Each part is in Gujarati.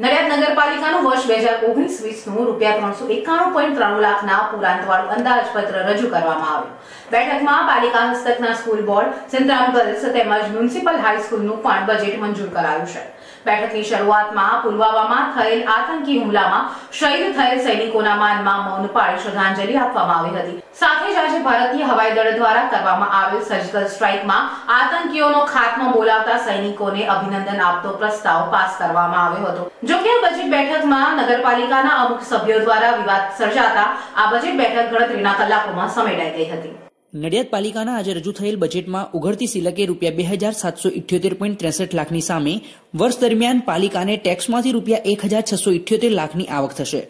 નડિયાદ નગરપાલિકાનું વર્ષ 2019-20નું ₹391.3 લાખના પુરાંતવાળું અંદાજપત્ર રજૂ કરવામાં આવ્યું. બેઠકમાં પાલિકા હસ્તકના સ્કૂલ બોર્ડ, સેન્ટ્રલ ગર્લ્સ તેમજ મ્યુનિસિપલ હાઈસ્કૂલનું પણ બજેટ મંજૂર કરાયું છે. બેઠકની શરૂઆતમાં પુલવામામાં થયેલ આતંકી હુમલામાં શહીદ થયેલ સૈનિકોના માનમાં મૌન પાળી શ્રદ્ધાંજલિ આપવામાં આવી હતી. સાથે જ આજે ભારતીય હવાઈ દળ દ્વારા કરવામાં આવેલ સર્જિકલ સ્ટ્રાઇકમાં આતંકીઓનો ખાત્મો બોલાવતા સૈનિકોને અભિનંદન આપતો પ્રસ્તાવ પાસ કરવામાં આવ્યો હતો. જો કે બજેટ બેઠકમાં નગરપાલિકાના અમુક સભ્યો દ્વારા વિવાદ સર્જાતા આ બજેટ બેઠક ગણતરીના કલાકોમાં સમેટાઈ ગઈ હતી. નડિયાદ પાલિકાના આજે રજૂ થયેલ બજેટમાં ઉઘડતી સિલકે ₹2778.63 લાખની સામે વર્ષ દરમિયાન પાલિકાને ટેક્સમાંથી ₹1678 લાખની આવક થશે.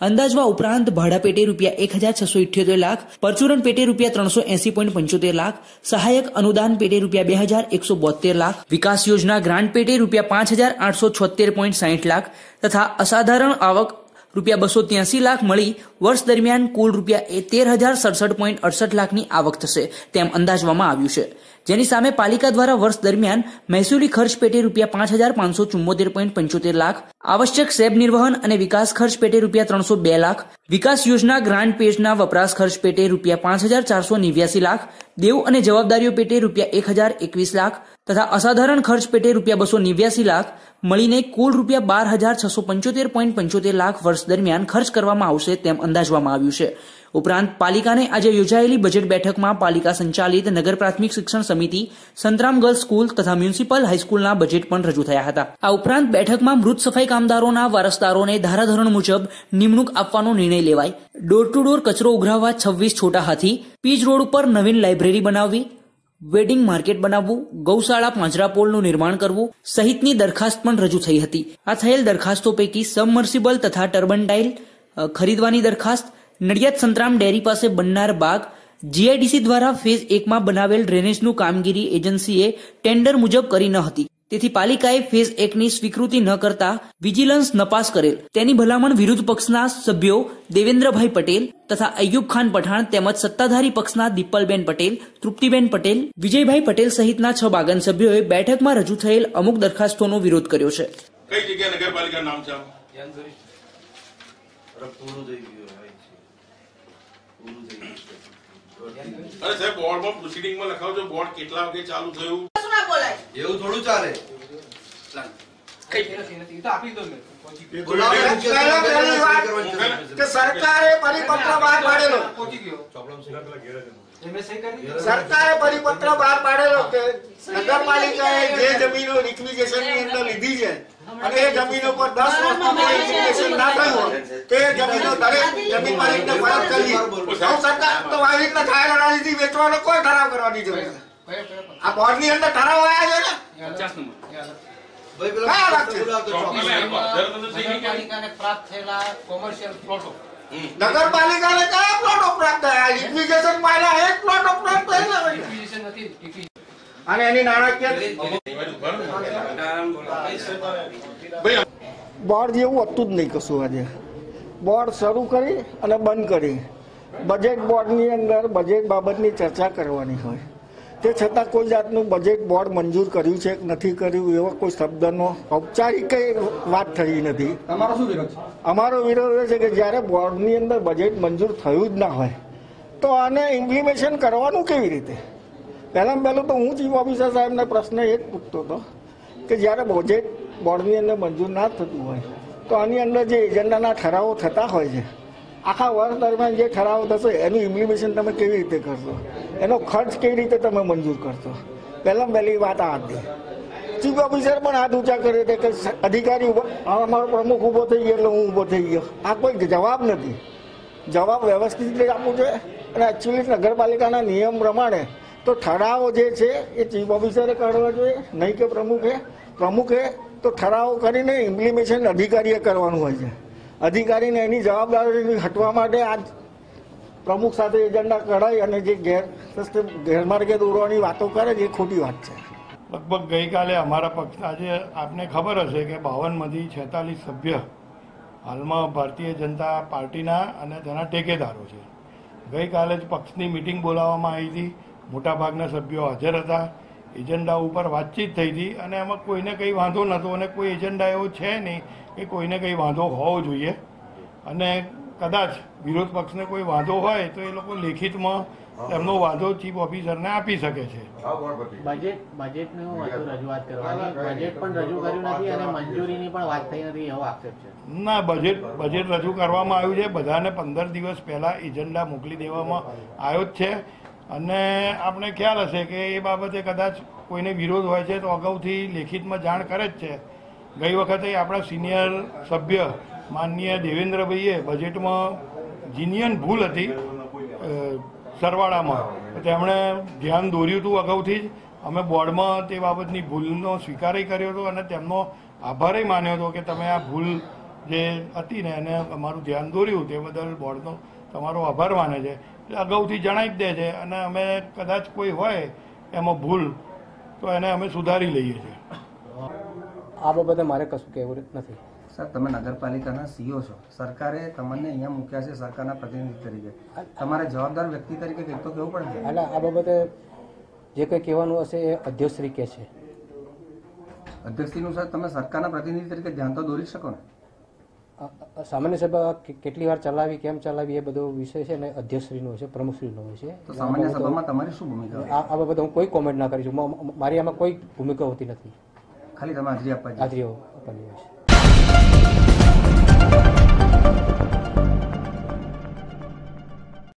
અંદાજવા ઉપરાંત ભાડા પેટે ₹1678 લાખ, પરચુરણ પેટે ₹380.75 લાખ, સહાયક અનુદાન પેટે ₹2172 લાખ, વિકાસ યોજના ગ્રાન્ટ પેટે ₹5876.60 લાખ તથા અસાધારણ આવક ₹283 લાખ મળી વર્ષ દરમિયાન કુલ ₹13,067.68 લાખની આવક થશે તેમ અંદાજવામાં આવ્યું છે. જેની સામે પાલિકા દ્વારા વર્ષ દરમિયાન મહેસૂલી ખર્ચ પેટે ₹5,574.75 લાખ, આવશ્યક સેબ નિર્વહન અને વિકાસ ખર્ચ પેટે ₹302 લાખ, વિકાસ યોજના ગ્રાન્ટ પેજના વપરાશ ખર્ચ પેટે ₹5,489 લાખ, દેવ અને જવાબદારીઓ પેટે ₹1,021 લાખ તથા અસાધારણ ખર્ચ પેટે ₹289 લાખ મળીને કુલ ₹12,675.75 લાખ વર્ષ દરમિયાન ખર્ચ કરવામાં આવશે તેમ અંદાજવામાં આવ્યું છે. ઉપરાંત પાલિકાને આજે યોજાયેલી બજેટ બેઠકમાં પાલિકા સંચાલિત નગર પ્રાથમિક શિક્ષણ સમિતિ, સંતરામ ગર્લ્સ સ્કૂલ તથા મ્યુનિસિપલ હાઈસ્કૂલના બજેટ પણ રજૂ થયા હતા. આ ઉપરાંત બેઠકમાં મૃત સફાઈ કામદારોના વારસદારોને ધારાધોરણ મુજબ નિમણૂક આપવાનો નિર્ણય લેવાય, ડોર ટુ ડોર કચરો ઉઘરાવવા 26 છોટા હાથી, પીજ રોડ ઉપર નવીન લાઇબ્રેરી બનાવવી, વેડિંગ માર્કેટ બનાવવું, ગૌશાળા પાંજરાપોળનું નિર્માણ કરવું સહિતની દરખાસ્ત પણ રજૂ થઈ હતી. આ થયેલ દરખાસ્તો પૈકી સબમર્સિબલ તથા ટર્બનટાઇલ ખરીદવાની દરખાસ્ત, નડિયાદ સંતરામ ડેરી પાસે બનનાર બાગ, જીઆઈડીસી દ્વારા ફેઝ 1માં બનાવેલ ડ્રેનેજનું કામગીરી એજન્સીએ ટેન્ડર મુજબ કરી ન હતી. તેથી પાલિકાએ ફેઝ 1ની સ્વીકૃતિ ન કરતા વિજિલન્સ નપાસ કરેલ તેની ભલામણ વિરુદ્ધ પક્ષના સભ્યો દેવેન્દ્રભાઈ પટેલ તથા અય્યુબ ખાન પઠાણ તેમજ સત્તાધારી પક્ષના દીપલબેન પટેલ, તૃપ્તિબેન પટેલ, વિજયભાઈ પટેલ સહિતના 6 બાગન સભ્યોએ બેઠકમાં રજૂ થયેલ અમુક દરખાસ્તોનો વિરોધ કર્યો છે. કઈ જગ્યાએ નગરપાલિકા નામ છે? અરે સાહેબ, બોર્ડમાં પ્રોસિડિંગમાં લખાવજો બોર્ડ કેટલા વાગે ચાલુ થયું. શું ના બોલાય? એવું થોડું ચાલે. સરકારે પરિપત્ર બહાર પાડેલો કે નગરપાલિકાએ જે જમીનો રિક્વિઝેશનની અંદર લીધી છે અને એ જમીનો પર 10 વર્ષમાં રિક્વિઝેશન ના થયું હોય તે જમીનો દરેક જમીન માલિકને પરત કરવી. સરકાર તો આવી રીતના જાહેર હરાજીથી વેચવાનો કોઈ ઠરાવ કરવાની જરૂર નથી. આ બોર્ડની અંદર ઠરાવ આવ્યા છે ને 50 નગરપાલિકાને કયા પ્લોટો પ્રાપ્ત થયા? રિક્વિઝેશન માર્યા એક પ્લોટો પ્રાપ્ત થયેલા અને એની નાણાકીય બોર્ડ જેવું હતું જ નહીં કશું. આજે બોર્ડ શરૂ કરી અને બંધ કરી. બજેટ બોર્ડની અંદર બજેટ બાબતની ચર્ચા કરવાની હોય તે છતાં કોઈ જાતનું બજેટ બોર્ડ મંજૂર કર્યું છે કે નથી કર્યું એવો કોઈ શબ્દનો ઔપચારિક વાત થઈ નથી. અમારો વિરોધ એ છે કે જ્યારે બોર્ડની અંદર બજેટ મંજૂર થયું જ ના હોય તો આને ઇમ્પ્લિમેશન કરવાનું કેવી રીતે? પહેલાં પહેલું તો હું ચીફ ઓફિસર સાહેબને પ્રશ્ન એ જ પૂછતો હતો કે જ્યારે બજેટ બોર્ડની અંદર મંજૂર ના થતું હોય તો આની અંદર જે એજન્ડાના ઠરાવો થતા હોય છે, આખા વર્ષ દરમિયાન જે ઠરાવ થશે એનું ઇમ્પ્લિમેશન તમે કેવી રીતે કરશો? એનો ખર્ચ કેવી રીતે તમે મંજૂર કરશો? પહેલાં પહેલી વાત આ હતી. ચીફ ઓફિસર પણ હાથ ઊંચા કરે છે કે અધિકારી અમારો પ્રમુખ ઊભો થઈ ગયો એટલે હું ઊભો થઈ ગયો. આ કોઈ જવાબ નથી. જવાબ વ્યવસ્થિત રીતે આપવું જોઈએ અને એકચ્યુઅલી નગરપાલિકાના નિયમ પ્રમાણે તો ઠરાવો જે છે એ ચીફ ઓફિસરે કાઢવા જોઈએ, નહીં કે પ્રમુખે તો ઠરાવો કરીને ઇમ્પ્લિમેશન અધિકારીએ કરવાનું હોય છે. અધિકારીને એની જવાબદારી હટવા માટે આ પ્રમુખ સાથે એજન્ડા કઢાઈ અને જે ગેરમાર્ગે દોરવાની વાતો કરે છે એ ખોટી વાત છે. લગભગ ગઈકાલે અમારા પક્ષના આજે આપને ખબર હશે કે 52માંથી 46 સભ્ય હાલમાં ભારતીય જનતા પાર્ટીના અને તેના ટેકેદારો છે. ગઈકાલે જ પક્ષની મિટિંગ બોલાવવામાં આવી હતી. મોટાભાગના સભ્યો હાજર હતા. એજન્ડા ઉપર વાતચીત થઈ હતી અને એમાં કોઈને કંઈ વાંધો નહોતો અને કોઈ એજન્ડા એવો છે નહીં કે કોઈને કંઈ વાંધો હોવો જોઈએ. અને કદાચ વિરોધ પક્ષને કોઈ વાંધો હોય તો એ લોકો લેખિતમાં એમનો વાંધો ચીફ ઓફિસરને આપી શકે છે. બજેટનું રજૂઆત કરવાની, બજેટ પણ રજૂ કર્યું નથી અને મંજૂરીની પણ વાત થઈ નથી એવો આક્ષેપ છે. ના, બજેટ રજૂ કરવામાં આવ્યું છે. બધાને 15 દિવસ પહેલા એજન્ડા મોકલી દેવામાં આવ્યો જ છે. અને આપણે ખ્યાલ હશે કે એ બાબતે કદાચ કોઈને વિરોધ હોય છે તો અગાઉથી લેખિતમાં જાણ કરે જ છે. ગઈ વખતે આપણા સિનિયર સભ્ય માનનીય દેવેન્દ્રભાઈએ બજેટમાં જીનિયન ભૂલ હતી સરવાળામાં, તેમણે ધ્યાન દોર્યું હતું અગાઉથી જ. અમે બોર્ડમાં તે બાબતની ભૂલનો સ્વીકાર કર્યો હતો અને તેમનો આભાર માન્યો હતો કે તમે આ ભૂલ જે હતી ને એને અમારું ધ્યાન દોર્યું તે બદલ બોર્ડનો તમારો આભાર માને છે. અગાઉથી જણાવી જ દે છે અને અમે કદાચ કોઈ હોય એમાં ભૂલ તો એને અમે સુધારી લઈએ છીએ. આ બાબતે મારે કશું કહેવું નથી. સર, તમે નગરપાલિકાના સીઓ છો, સરકારે તમને અહીંયા મૂક્યા છે સરકારના પ્રતિનિધિ તરીકે, તમારે જવાબદાર વ્યક્તિ તરીકે કંઈક તો કહેવું પડે. એટલે આ બાબતે જે કંઈ કહેવાનું હશે એ અધ્યક્ષશ્રી કહે છે. અધ્યક્ષશ્રીનું સર તમે સરકારના પ્રતિનિધિ તરીકે ધ્યાન તો દોરી શકો ને. સામાન્ય સભા કેટલી વાર ચલાવી, કેમ ચલાવી, એ બધો વિષય છે ને અધ્યક્ષશ્રીનો હોય છે, પ્રમુખશ્રીનો હોય છે. તો સામાન્ય સભામાં તમારી શું ભૂમિકા? આ બાબતે હું કોઈ કોમેન્ટ ના કરીશું. મારી આમાં કોઈ ભૂમિકા હોતી નથી. ખાલી તમે હાજરી આપવાની હોય છે.